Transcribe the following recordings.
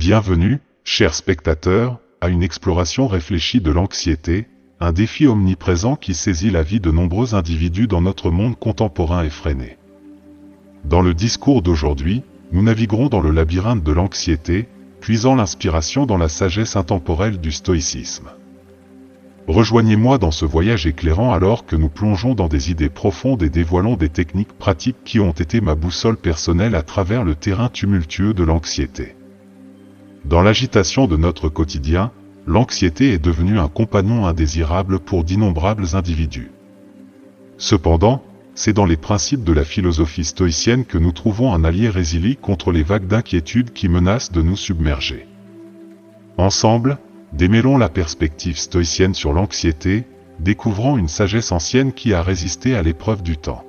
Bienvenue, chers spectateurs, à une exploration réfléchie de l'anxiété, un défi omniprésent qui saisit la vie de nombreux individus dans notre monde contemporain effréné. Dans le discours d'aujourd'hui, nous naviguerons dans le labyrinthe de l'anxiété, puisant l'inspiration dans la sagesse intemporelle du stoïcisme. Rejoignez-moi dans ce voyage éclairant alors que nous plongeons dans des idées profondes et dévoilons des techniques pratiques qui ont été ma boussole personnelle à travers le terrain tumultueux de l'anxiété. Dans l'agitation de notre quotidien, l'anxiété est devenue un compagnon indésirable pour d'innombrables individus. Cependant, c'est dans les principes de la philosophie stoïcienne que nous trouvons un allié résilient contre les vagues d'inquiétude qui menacent de nous submerger. Ensemble, démêlons la perspective stoïcienne sur l'anxiété, découvrant une sagesse ancienne qui a résisté à l'épreuve du temps.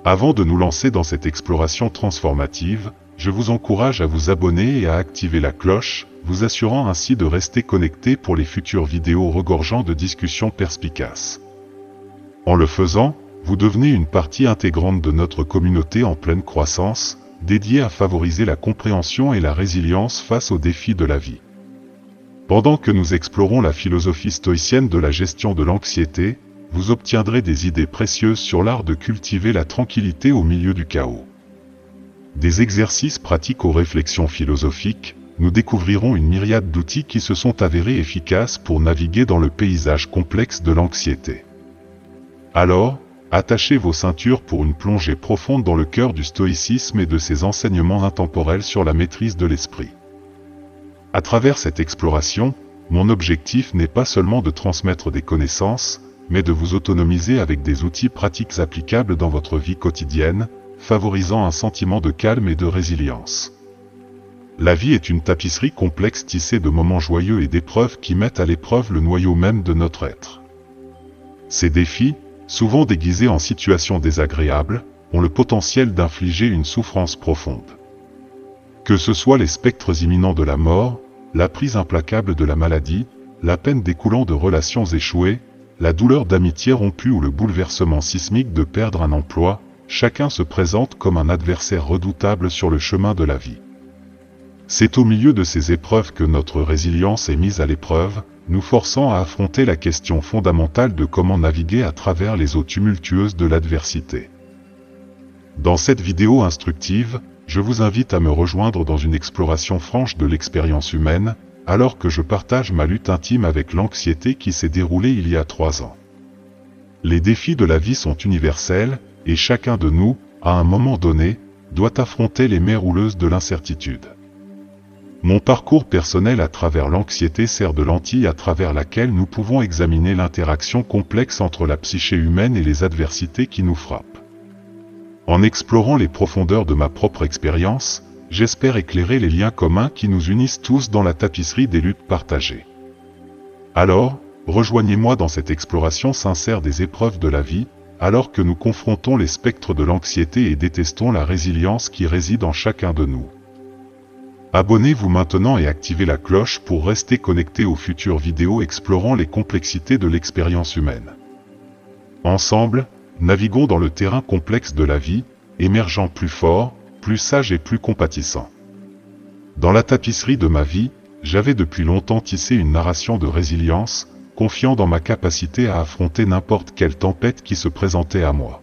Avant de nous lancer dans cette exploration transformative, je vous encourage à vous abonner et à activer la cloche, vous assurant ainsi de rester connecté pour les futures vidéos regorgeant de discussions perspicaces. En le faisant, vous devenez une partie intégrante de notre communauté en pleine croissance, dédiée à favoriser la compréhension et la résilience face aux défis de la vie. Pendant que nous explorons la philosophie stoïcienne de la gestion de l'anxiété, vous obtiendrez des idées précieuses sur l'art de cultiver la tranquillité au milieu du chaos. Des exercices pratiques aux réflexions philosophiques, nous découvrirons une myriade d'outils qui se sont avérés efficaces pour naviguer dans le paysage complexe de l'anxiété. Alors, attachez vos ceintures pour une plongée profonde dans le cœur du stoïcisme et de ses enseignements intemporels sur la maîtrise de l'esprit. À travers cette exploration, mon objectif n'est pas seulement de transmettre des connaissances, mais de vous autonomiser avec des outils pratiques applicables dans votre vie quotidienne, favorisant un sentiment de calme et de résilience. La vie est une tapisserie complexe tissée de moments joyeux et d'épreuves qui mettent à l'épreuve le noyau même de notre être. Ces défis, souvent déguisés en situations désagréables, ont le potentiel d'infliger une souffrance profonde. Que ce soit les spectres imminents de la mort, la prise implacable de la maladie, la peine découlant de relations échouées, la douleur d'amitié rompue ou le bouleversement sismique de perdre un emploi, chacun se présente comme un adversaire redoutable sur le chemin de la vie. C'est au milieu de ces épreuves que notre résilience est mise à l'épreuve, nous forçant à affronter la question fondamentale de comment naviguer à travers les eaux tumultueuses de l'adversité. Dans cette vidéo instructive, je vous invite à me rejoindre dans une exploration franche de l'expérience humaine, alors que je partage ma lutte intime avec l'anxiété qui s'est déroulée il y a 3 ans. Les défis de la vie sont universels, et chacun de nous, à un moment donné, doit affronter les mers houleuses de l'incertitude. Mon parcours personnel à travers l'anxiété sert de lentille à travers laquelle nous pouvons examiner l'interaction complexe entre la psyché humaine et les adversités qui nous frappent. En explorant les profondeurs de ma propre expérience, j'espère éclairer les liens communs qui nous unissent tous dans la tapisserie des luttes partagées. Alors, rejoignez-moi dans cette exploration sincère des épreuves de la vie, alors que nous confrontons les spectres de l'anxiété et détestons la résilience qui réside en chacun de nous. Abonnez-vous maintenant et activez la cloche pour rester connecté aux futures vidéos explorant les complexités de l'expérience humaine. Ensemble, naviguons dans le terrain complexe de la vie, émergeant plus fort, plus sage et plus compatissant. Dans la tapisserie de ma vie, j'avais depuis longtemps tissé une narration de résilience, confiant dans ma capacité à affronter n'importe quelle tempête qui se présentait à moi.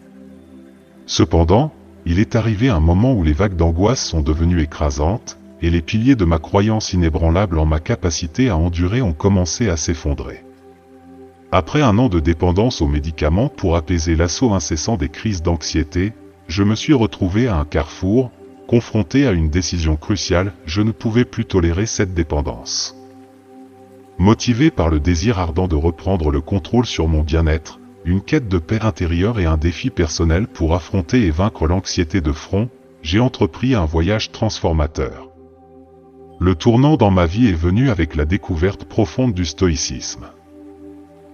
Cependant, il est arrivé un moment où les vagues d'angoisse sont devenues écrasantes, et les piliers de ma croyance inébranlable en ma capacité à endurer ont commencé à s'effondrer. Après un an de dépendance aux médicaments pour apaiser l'assaut incessant des crises d'anxiété, je me suis retrouvé à un carrefour, confronté à une décision cruciale, je ne pouvais plus tolérer cette dépendance. Motivé par le désir ardent de reprendre le contrôle sur mon bien-être, une quête de paix intérieure et un défi personnel pour affronter et vaincre l'anxiété de front, j'ai entrepris un voyage transformateur. Le tournant dans ma vie est venu avec la découverte profonde du stoïcisme.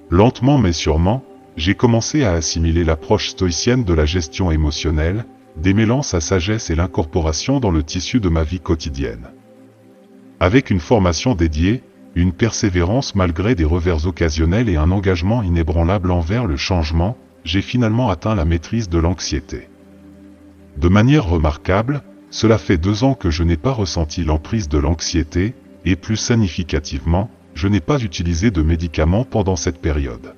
Lentement mais sûrement, j'ai commencé à assimiler l'approche stoïcienne de la gestion émotionnelle, démêlant sa sagesse et l'incorporation dans le tissu de ma vie quotidienne. Avec une formation dédiée, une persévérance malgré des revers occasionnels et un engagement inébranlable envers le changement, j'ai finalement atteint la maîtrise de l'anxiété. De manière remarquable, cela fait 2 ans que je n'ai pas ressenti l'emprise de l'anxiété, et plus significativement, je n'ai pas utilisé de médicaments pendant cette période.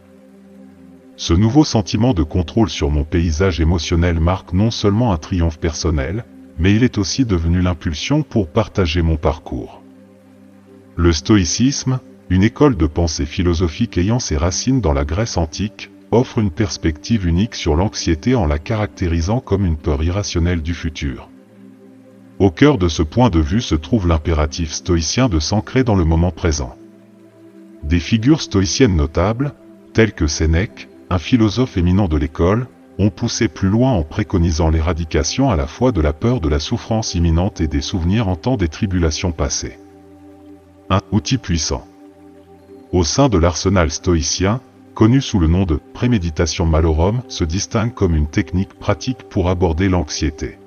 Ce nouveau sentiment de contrôle sur mon paysage émotionnel marque non seulement un triomphe personnel, mais il est aussi devenu l'impulsion pour partager mon parcours. Le stoïcisme, une école de pensée philosophique ayant ses racines dans la Grèce antique, offre une perspective unique sur l'anxiété en la caractérisant comme une peur irrationnelle du futur. Au cœur de ce point de vue se trouve l'impératif stoïcien de s'ancrer dans le moment présent. Des figures stoïciennes notables, telles que Sénèque, un philosophe éminent de l'école, ont poussé plus loin en préconisant l'éradication à la fois de la peur de la souffrance imminente et des souvenirs en temps des tribulations passées. Un outil puissant. Au sein de l'arsenal stoïcien, connu sous le nom de « préméditation malorum », se distingue comme une technique pratique pour aborder l'anxiété.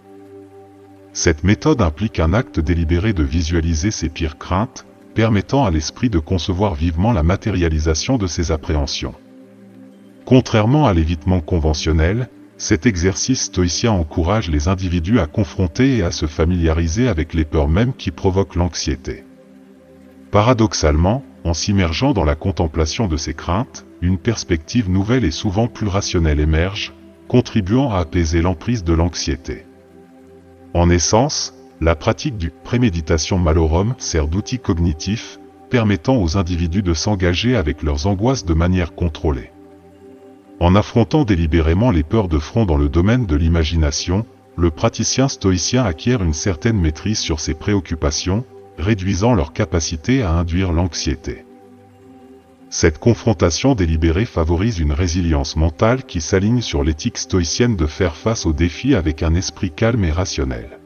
Cette méthode implique un acte délibéré de visualiser ses pires craintes, permettant à l'esprit de concevoir vivement la matérialisation de ses appréhensions. Contrairement à l'évitement conventionnel, cet exercice stoïcien encourage les individus à confronter et à se familiariser avec les peurs mêmes qui provoquent l'anxiété. Paradoxalement, en s'immergeant dans la contemplation de ces craintes, une perspective nouvelle et souvent plus rationnelle émerge, contribuant à apaiser l'emprise de l'anxiété. En essence, la pratique du « préméditation malorum » sert d'outil cognitif, permettant aux individus de s'engager avec leurs angoisses de manière contrôlée. En affrontant délibérément les peurs de front dans le domaine de l'imagination, le praticien stoïcien acquiert une certaine maîtrise sur ses préoccupations, réduisant leur capacité à induire l'anxiété. Cette confrontation délibérée favorise une résilience mentale qui s'aligne sur l'éthique stoïcienne de faire face aux défis avec un esprit calme et rationnel.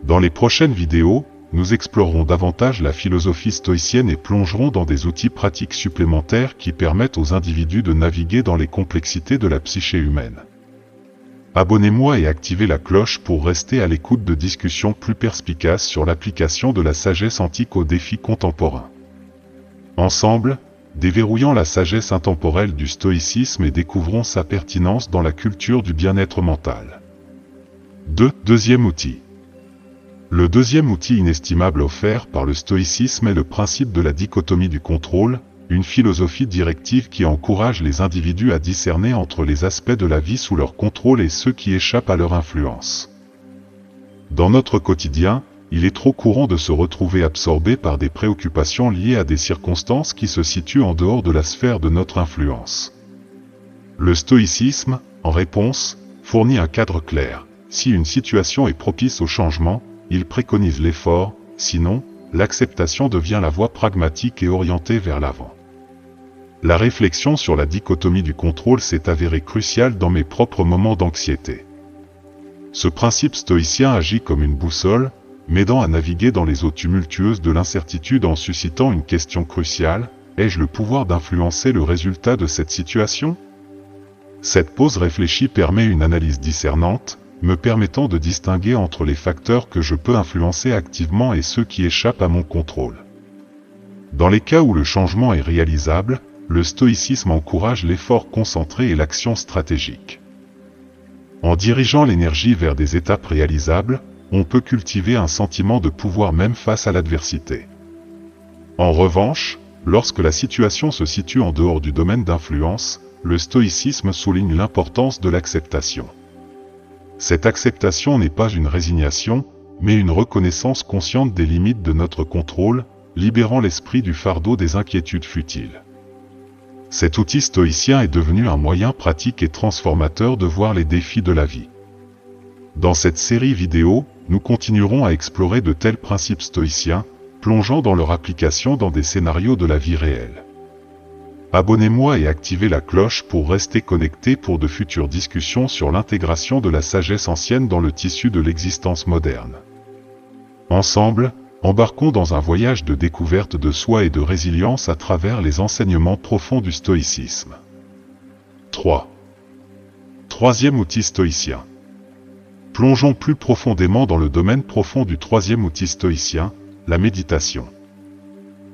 Dans les prochaines vidéos, nous explorerons davantage la philosophie stoïcienne et plongerons dans des outils pratiques supplémentaires qui permettent aux individus de naviguer dans les complexités de la psyché humaine. Abonnez-moi et activez la cloche pour rester à l'écoute de discussions plus perspicaces sur l'application de la sagesse antique aux défis contemporains. Ensemble, déverrouillons la sagesse intemporelle du stoïcisme et découvrons sa pertinence dans la culture du bien-être mental. Deuxième outil. Le deuxième outil inestimable offert par le stoïcisme est le principe de la dichotomie du contrôle, une philosophie directive qui encourage les individus à discerner entre les aspects de la vie sous leur contrôle et ceux qui échappent à leur influence. Dans notre quotidien, il est trop courant de se retrouver absorbé par des préoccupations liées à des circonstances qui se situent en dehors de la sphère de notre influence. Le stoïcisme, en réponse, fournit un cadre clair. Si une situation est propice au changement, il préconise l'effort, sinon, l'acceptation devient la voie pragmatique et orientée vers l'avant. La réflexion sur la dichotomie du contrôle s'est avérée cruciale dans mes propres moments d'anxiété. Ce principe stoïcien agit comme une boussole, m'aidant à naviguer dans les eaux tumultueuses de l'incertitude en suscitant une question cruciale: ai-je le pouvoir d'influencer le résultat de cette situation? Cette pause réfléchie permet une analyse discernante, me permettant de distinguer entre les facteurs que je peux influencer activement et ceux qui échappent à mon contrôle. Dans les cas où le changement est réalisable, le stoïcisme encourage l'effort concentré et l'action stratégique. En dirigeant l'énergie vers des étapes réalisables, on peut cultiver un sentiment de pouvoir même face à l'adversité. En revanche, lorsque la situation se situe en dehors du domaine d'influence, le stoïcisme souligne l'importance de l'acceptation. Cette acceptation n'est pas une résignation, mais une reconnaissance consciente des limites de notre contrôle, libérant l'esprit du fardeau des inquiétudes futiles. Cet outil stoïcien est devenu un moyen pratique et transformateur de voir les défis de la vie. Dans cette série vidéo, nous continuerons à explorer de tels principes stoïciens, plongeant dans leur application dans des scénarios de la vie réelle. Abonnez-moi et activez la cloche pour rester connecté pour de futures discussions sur l'intégration de la sagesse ancienne dans le tissu de l'existence moderne. Ensemble, embarquons dans un voyage de découverte de soi et de résilience à travers les enseignements profonds du stoïcisme. 3. Troisième outil stoïcien. Plongeons plus profondément dans le domaine profond du troisième outil stoïcien, la méditation.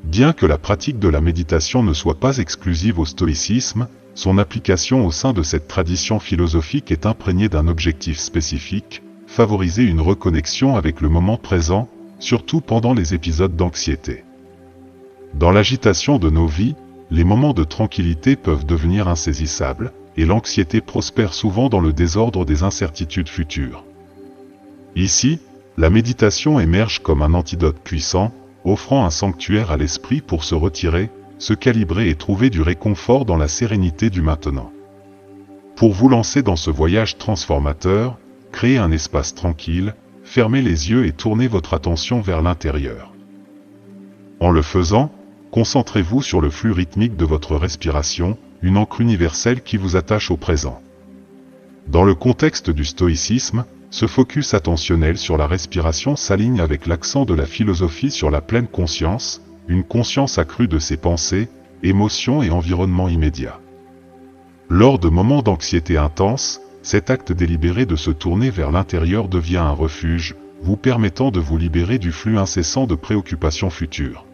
Bien que la pratique de la méditation ne soit pas exclusive au stoïcisme, son application au sein de cette tradition philosophique est imprégnée d'un objectif spécifique, favoriser une reconnexion avec le moment présent, surtout pendant les épisodes d'anxiété. Dans l'agitation de nos vies, les moments de tranquillité peuvent devenir insaisissables, et l'anxiété prospère souvent dans le désordre des incertitudes futures. Ici, la méditation émerge comme un antidote puissant, offrant un sanctuaire à l'esprit pour se retirer, se calibrer et trouver du réconfort dans la sérénité du maintenant. Pour vous lancer dans ce voyage transformateur, créez un espace tranquille, fermez les yeux et tournez votre attention vers l'intérieur. En le faisant, concentrez-vous sur le flux rythmique de votre respiration, une ancre universelle qui vous attache au présent. Dans le contexte du stoïcisme, ce focus attentionnel sur la respiration s'aligne avec l'accent de la philosophie sur la pleine conscience, une conscience accrue de ses pensées, émotions et environnement immédiat. Lors de moments d'anxiété intense, cet acte délibéré de se tourner vers l'intérieur devient un refuge, vous permettant de vous libérer du flux incessant de préoccupations futures.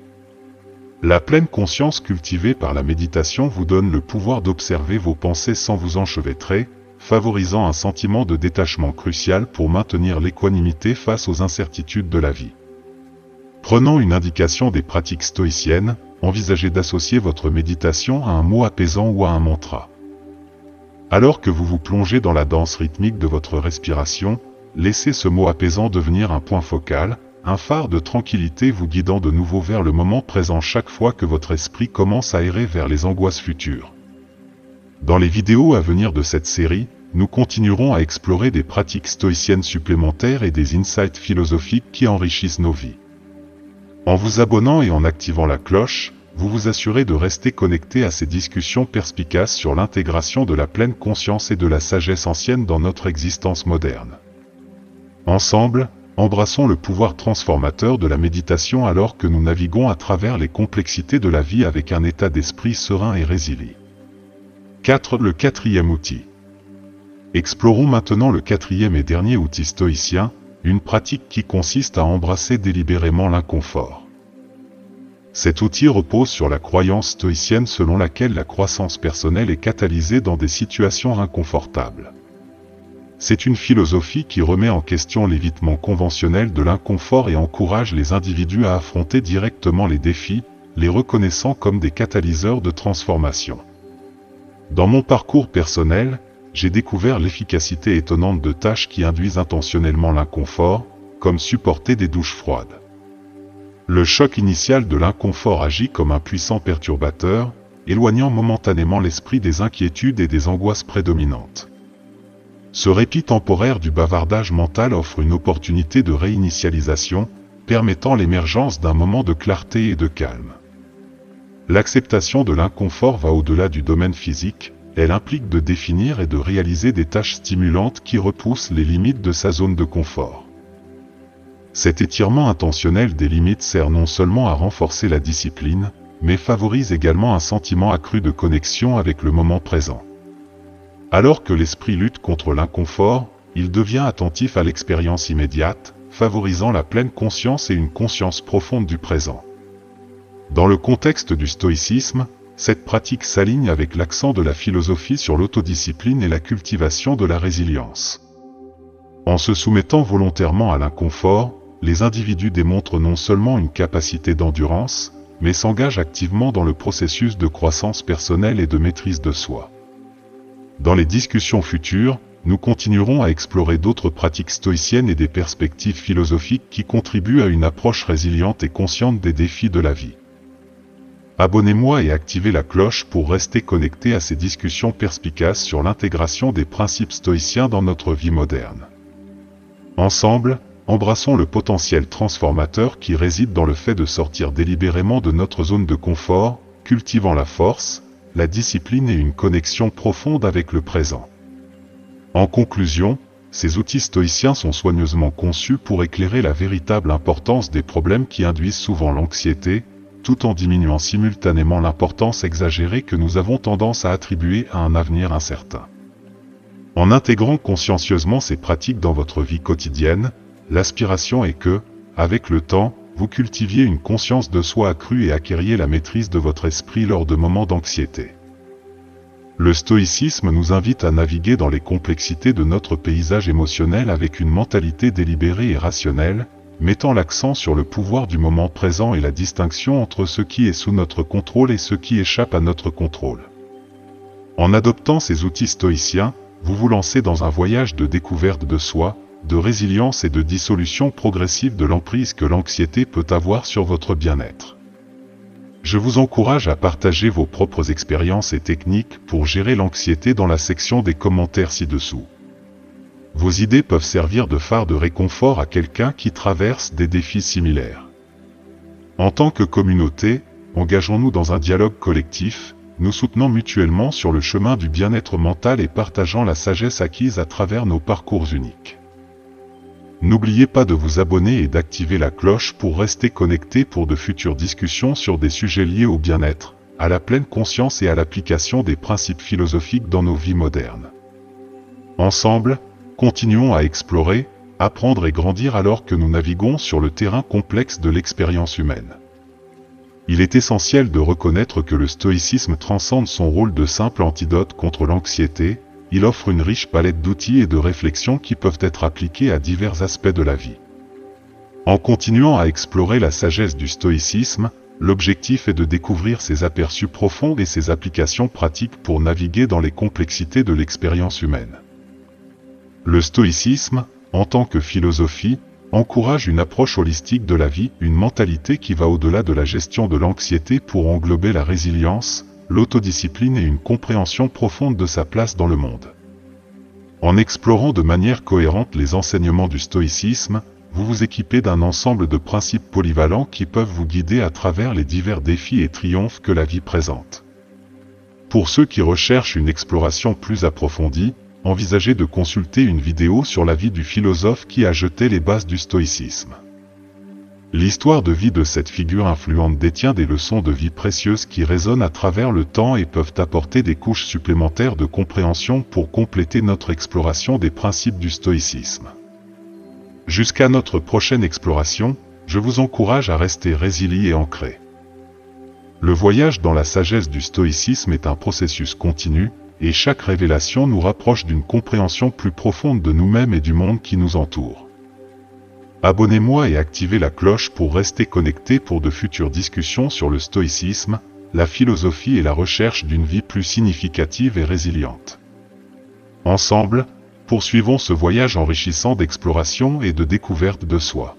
La pleine conscience cultivée par la méditation vous donne le pouvoir d'observer vos pensées sans vous enchevêtrer, favorisant un sentiment de détachement crucial pour maintenir l'équanimité face aux incertitudes de la vie. Prenant une indication des pratiques stoïciennes, envisagez d'associer votre méditation à un mot apaisant ou à un mantra. Alors que vous vous plongez dans la danse rythmique de votre respiration, laissez ce mot apaisant devenir un point focal, un phare de tranquillité vous guidant de nouveau vers le moment présent chaque fois que votre esprit commence à errer vers les angoisses futures. Dans les vidéos à venir de cette série, nous continuerons à explorer des pratiques stoïciennes supplémentaires et des insights philosophiques qui enrichissent nos vies. En vous abonnant et en activant la cloche, vous vous assurez de rester connecté à ces discussions perspicaces sur l'intégration de la pleine conscience et de la sagesse ancienne dans notre existence moderne. Ensemble, embrassons le pouvoir transformateur de la méditation alors que nous naviguons à travers les complexités de la vie avec un état d'esprit serein et résilient. 4. Le quatrième outil. Explorons maintenant le quatrième et dernier outil stoïcien, une pratique qui consiste à embrasser délibérément l'inconfort. Cet outil repose sur la croyance stoïcienne selon laquelle la croissance personnelle est catalysée dans des situations inconfortables. C'est une philosophie qui remet en question l'évitement conventionnel de l'inconfort et encourage les individus à affronter directement les défis, les reconnaissant comme des catalyseurs de transformation. Dans mon parcours personnel, j'ai découvert l'efficacité étonnante de tâches qui induisent intentionnellement l'inconfort, comme supporter des douches froides. Le choc initial de l'inconfort agit comme un puissant perturbateur, éloignant momentanément l'esprit des inquiétudes et des angoisses prédominantes. Ce répit temporaire du bavardage mental offre une opportunité de réinitialisation, permettant l'émergence d'un moment de clarté et de calme. L'acceptation de l'inconfort va au-delà du domaine physique, elle implique de définir et de réaliser des tâches stimulantes qui repoussent les limites de sa zone de confort. Cet étirement intentionnel des limites sert non seulement à renforcer la discipline, mais favorise également un sentiment accru de connexion avec le moment présent. Alors que l'esprit lutte contre l'inconfort, il devient attentif à l'expérience immédiate, favorisant la pleine conscience et une conscience profonde du présent. Dans le contexte du stoïcisme, cette pratique s'aligne avec l'accent de la philosophie sur l'autodiscipline et la cultivation de la résilience. En se soumettant volontairement à l'inconfort, les individus démontrent non seulement une capacité d'endurance, mais s'engagent activement dans le processus de croissance personnelle et de maîtrise de soi. Dans les discussions futures, nous continuerons à explorer d'autres pratiques stoïciennes et des perspectives philosophiques qui contribuent à une approche résiliente et consciente des défis de la vie. Abonnez-moi et activez la cloche pour rester connecté à ces discussions perspicaces sur l'intégration des principes stoïciens dans notre vie moderne. Ensemble, embrassons le potentiel transformateur qui réside dans le fait de sortir délibérément de notre zone de confort, cultivant la force, la discipline et une connexion profonde avec le présent. En conclusion, ces outils stoïciens sont soigneusement conçus pour éclairer la véritable importance des problèmes qui induisent souvent l'anxiété, tout en diminuant simultanément l'importance exagérée que nous avons tendance à attribuer à un avenir incertain. En intégrant consciencieusement ces pratiques dans votre vie quotidienne, l'aspiration est que, avec le temps, vous cultiviez une conscience de soi accrue et acquériez la maîtrise de votre esprit lors de moments d'anxiété. Le stoïcisme nous invite à naviguer dans les complexités de notre paysage émotionnel avec une mentalité délibérée et rationnelle, mettant l'accent sur le pouvoir du moment présent et la distinction entre ce qui est sous notre contrôle et ce qui échappe à notre contrôle. En adoptant ces outils stoïciens, vous vous lancez dans un voyage de découverte de soi, de résilience et de dissolution progressive de l'emprise que l'anxiété peut avoir sur votre bien-être. Je vous encourage à partager vos propres expériences et techniques pour gérer l'anxiété dans la section des commentaires ci-dessous. Vos idées peuvent servir de phare de réconfort à quelqu'un qui traverse des défis similaires. En tant que communauté, engageons-nous dans un dialogue collectif, nous soutenant mutuellement sur le chemin du bien-être mental et partageant la sagesse acquise à travers nos parcours uniques. N'oubliez pas de vous abonner et d'activer la cloche pour rester connecté pour de futures discussions sur des sujets liés au bien-être, à la pleine conscience et à l'application des principes philosophiques dans nos vies modernes. Ensemble, continuons à explorer, apprendre et grandir alors que nous naviguons sur le terrain complexe de l'expérience humaine. Il est essentiel de reconnaître que le stoïcisme transcende son rôle de simple antidote contre l'anxiété. Il offre une riche palette d'outils et de réflexions qui peuvent être appliqués à divers aspects de la vie. En continuant à explorer la sagesse du stoïcisme, l'objectif est de découvrir ses aperçus profonds et ses applications pratiques pour naviguer dans les complexités de l'expérience humaine. Le stoïcisme, en tant que philosophie, encourage une approche holistique de la vie, une mentalité qui va au-delà de la gestion de l'anxiété pour englober la résilience, l'autodiscipline et une compréhension profonde de sa place dans le monde. En explorant de manière cohérente les enseignements du stoïcisme, vous vous équipez d'un ensemble de principes polyvalents qui peuvent vous guider à travers les divers défis et triomphes que la vie présente. Pour ceux qui recherchent une exploration plus approfondie, envisagez de consulter une vidéo sur la vie du philosophe qui a jeté les bases du stoïcisme. L'histoire de vie de cette figure influente détient des leçons de vie précieuses qui résonnent à travers le temps et peuvent apporter des couches supplémentaires de compréhension pour compléter notre exploration des principes du stoïcisme. Jusqu'à notre prochaine exploration, je vous encourage à rester résilient et ancré. Le voyage dans la sagesse du stoïcisme est un processus continu, et chaque révélation nous rapproche d'une compréhension plus profonde de nous-mêmes et du monde qui nous entoure. Abonnez-moi et activez la cloche pour rester connecté pour de futures discussions sur le stoïcisme, la philosophie et la recherche d'une vie plus significative et résiliente. Ensemble, poursuivons ce voyage enrichissant d'exploration et de découverte de soi.